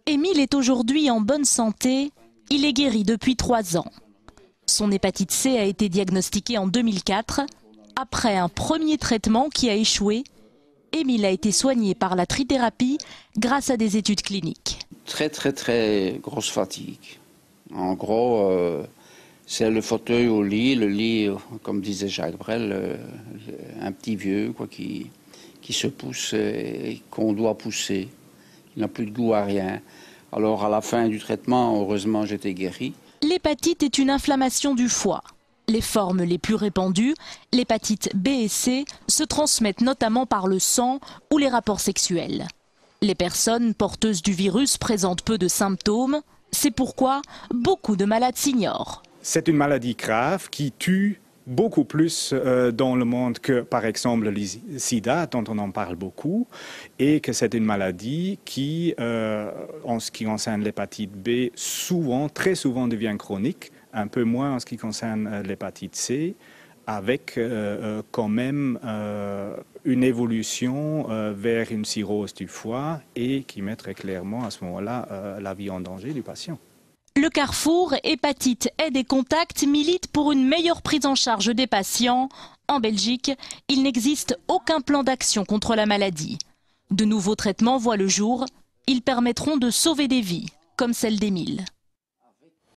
Émile est aujourd'hui en bonne santé. Il est guéri depuis 3 ans. Son hépatite C a été diagnostiquée en 2004. Après un premier traitement qui a échoué, Émile a été soigné par la trithérapie grâce à des études cliniques. Très grosse fatigue. En gros, c'est le fauteuil au lit, le lit, comme disait Jacques Brel, un petit vieux quoi, qui se pousse et qu'on doit pousser. Il n'a plus de goût à rien. Alors à la fin du traitement, heureusement, j'étais guéri. L'hépatite est une inflammation du foie. Les formes les plus répandues, l'hépatite B et C, se transmettent notamment par le sang ou les rapports sexuels. Les personnes porteuses du virus présentent peu de symptômes. C'est pourquoi beaucoup de malades s'ignorent. C'est une maladie grave qui tue beaucoup plus dans le monde que, par exemple, le sida, dont on en parle beaucoup, et que c'est une maladie qui, en ce qui concerne l'hépatite B, très souvent devient chronique, un peu moins en ce qui concerne l'hépatite C, avec quand même une évolution vers une cirrhose du foie et qui mettrait clairement à ce moment-là la vie en danger du patient. Le Carrefour Hépatite Aide et Contact milite pour une meilleure prise en charge des patients. En Belgique, il n'existe aucun plan d'action contre la maladie. De nouveaux traitements voient le jour. Ils permettront de sauver des vies, comme celle d'Émile.